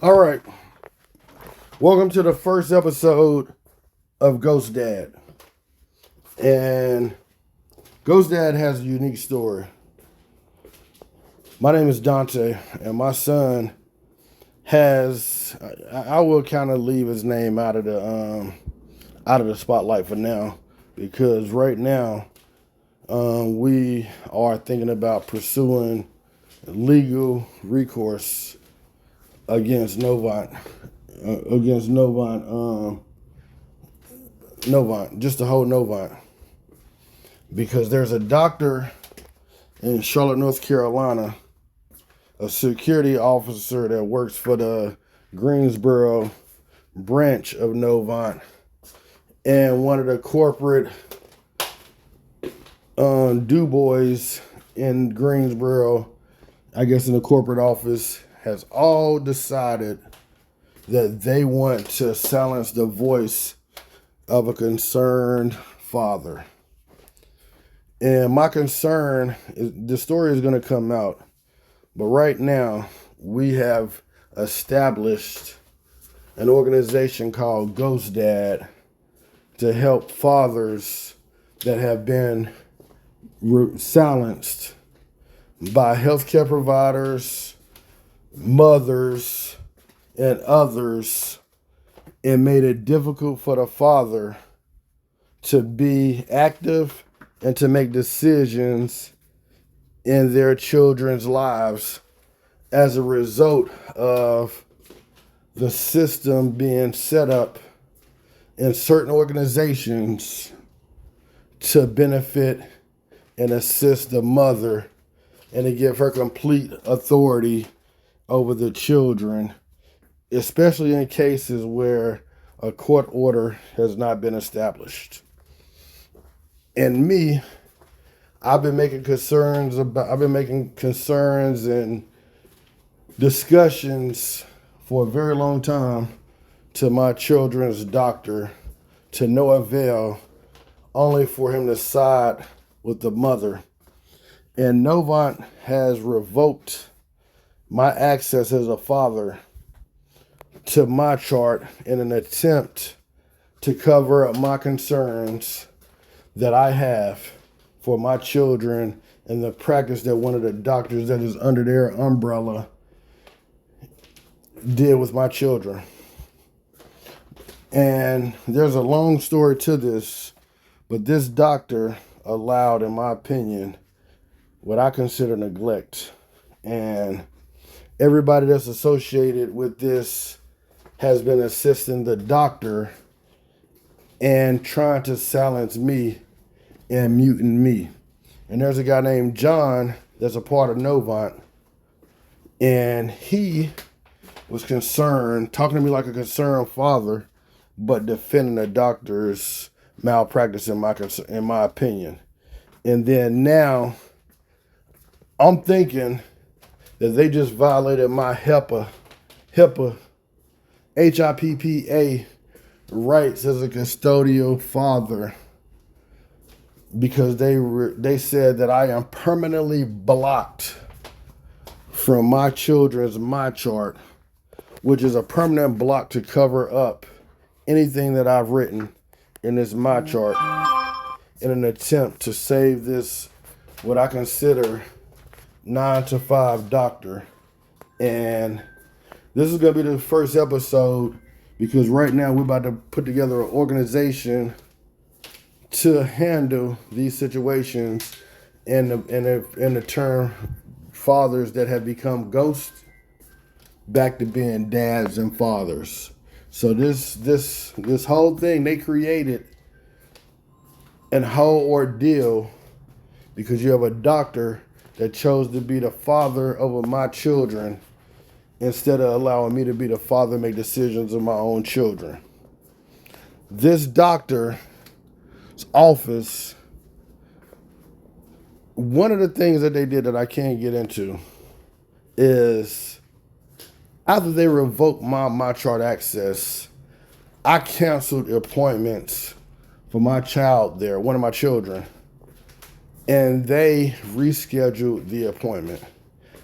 All right. Welcome to the first episode of Ghost Dad. And Ghost Dad has a unique story. My name is Dante, and my son has. I will kind of leave his name out of the spotlight for now, because right now we are thinking about pursuing legal recourse against Novant, Novant, just the whole Novant, because there's a doctor in Charlotte, North Carolina, a security officer that works for the Greensboro branch of Novant, and one of the corporate do boys in Greensboro, I guess in the corporate office, has all decided that they want to silence the voice of a concerned father. And my concern is the story is going to come out, but right now we have established an organization called Ghost Dad to help fathers that have been silenced by healthcare providers, mothers, and others, and made it difficult for the father to be active and to make decisions in their children's lives as a result of the system being set up in certain organizations to benefit and assist the mother and to give her complete authority over the children, especially in cases where a court order has not been established. And me, I've been making concerns and discussions for a very long time to my children's doctor, to no avail, only for him to side with the mother. And Novant has revoked my access as a father to my chart in an attempt to cover up my concerns that I have for my children and the practice that one of the doctors that is under their umbrella did with my children. And there's a long story to this, but this doctor allowed, in my opinion, what I consider neglect. And everybody that's associated with this has been assisting the doctor and trying to silence me and muting me. And there's a guy named John that's a part of Novant, and he was concerned, talking to me like a concerned father, but defending the doctor's malpractice in my opinion. And then now I'm thinking that they just violated my HIPAA rights as a custodial father, because they said that I am permanently blocked from my children's my chart, which is a permanent block to cover up anything that I've written in this my chart in an attempt to save this, what I consider 9-to-5 doctor. And this is going to be the first episode, because right now we're about to put together an organization to handle these situations and the term fathers that have become ghosts back to being dads and fathers. So this whole thing, they created a whole ordeal because you have a doctor that chose to be the father over my children instead of allowing me to be the father and make decisions of my own children. This doctor's office, one of the things that they did that I can't get into is, after they revoked my chart access, I canceled appointments for my child there, one of my children, and they rescheduled the appointment.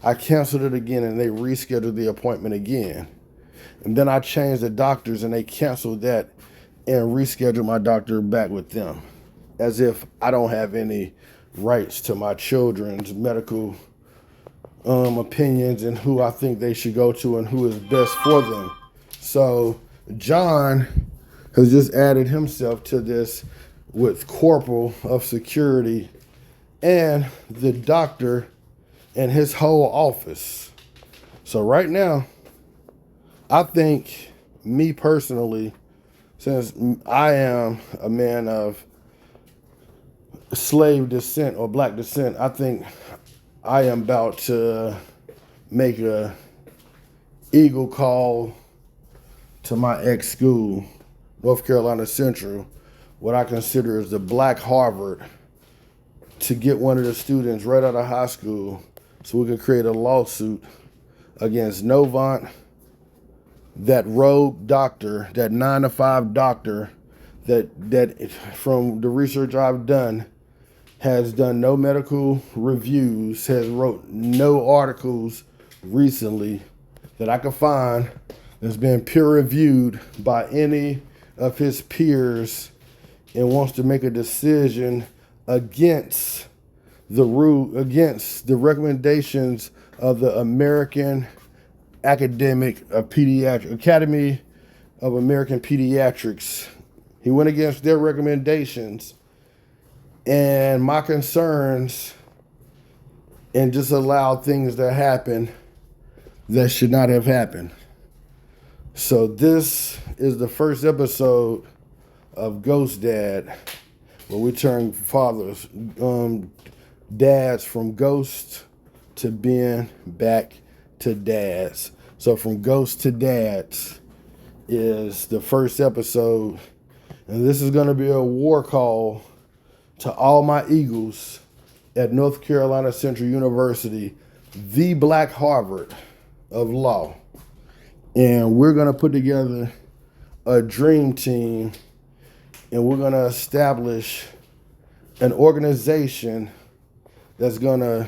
I canceled it again and they rescheduled the appointment again. And then I changed the doctors and they canceled that and rescheduled my doctor back with them, as if I don't have any rights to my children's medical opinions and who I think they should go to and who is best for them. So John has just added himself to this with corporal of security and the doctor and his whole office. So right now, I think, me personally, since I am a man of slave descent or black descent, I think I am about to make a eagle call to my ex-school, North Carolina Central, what I consider is the Black Harvard, to get one of the students right out of high school so we can create a lawsuit against Novant, that rogue doctor, that 9-to-5 doctor that from the research I've done has done no medical reviews, has wrote no articles recently that I could find that's been peer reviewed by any of his peers, and wants to make a decision against the recommendations of the American Academy of American Pediatrics. He went against their recommendations and my concerns, and just allowed things to happen that should not have happened. So this is the first episode of Ghost Dad, where we turn fathers, dads from ghosts to being back to dads. So from ghosts to dads is the first episode, and this is going to be a war call to all my Eagles at North Carolina Central University, the Black Harvard of law. And we're going to put together a dream team, and we're going to establish an organization that's going to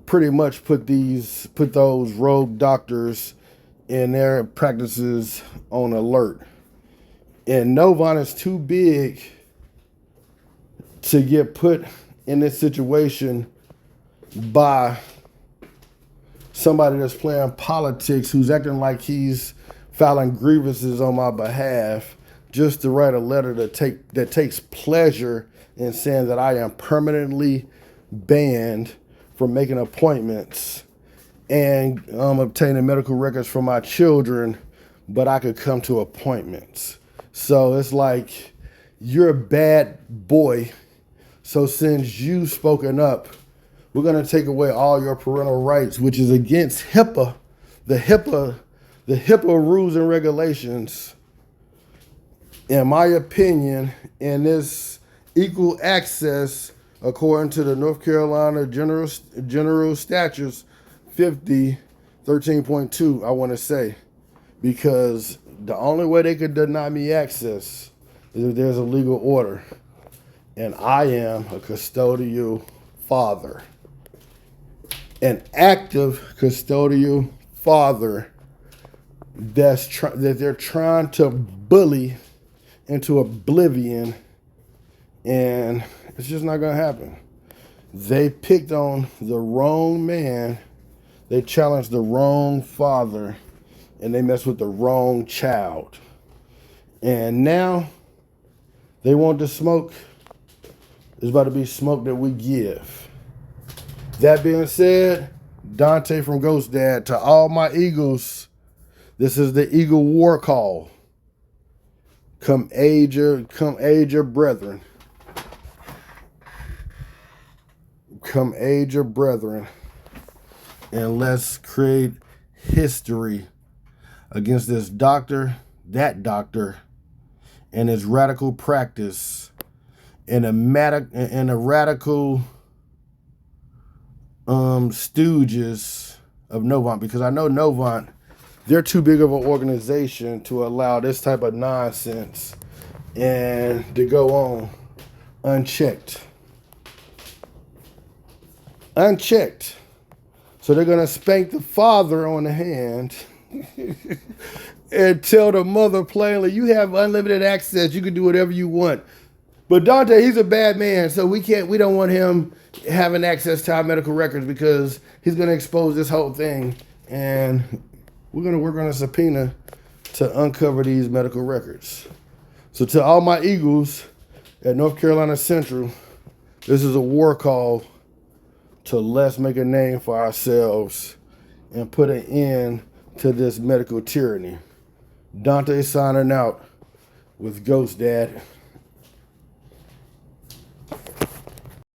pretty much put those rogue doctors and their practices on alert. And Novant is too big to get put in this situation by somebody that's playing politics, who's acting like he's filing grievances on my behalf just to write a letter that takes pleasure in saying that I am permanently banned from making appointments and obtaining medical records for my children, but I could come to appointments. So it's like, you're a bad boy. So since you've spoken up, we're going to take away all your parental rights, which is against HIPAA, the HIPAA rules and regulations. In my opinion, in this equal access, according to the North Carolina General Statutes 13.2, I want to say, because the only way they could deny me access is if there's a legal order. And I am a custodial father, an active custodial father that they're trying to bully into oblivion, and it's just not going to happen. They picked on the wrong man, they challenged the wrong father, and they messed with the wrong child. And now they want the smoke. It's about to be smoke that we give. That being said, Dante from Ghost Dad, to all my Eagles, this is the Eagle War Call. Come aid your brethren. Come aid your brethren. And let's create history against this doctor, that doctor, and his radical practice, and a radical stooges of Novant, because I know Novant, they're too big of an organization to allow this type of nonsense and to go on unchecked. So they're going to spank the father on the hand and tell the mother plainly, you have unlimited access. You can do whatever you want. But Dante, he's a bad man, so we don't want him having access to our medical records because he's going to expose this whole thing. And we're going to work on a subpoena to uncover these medical records. So to all my Eagles at North Carolina Central, this is a war call to let's make a name for ourselves and put an end to this medical tyranny. Dante signing out with Ghost Dad.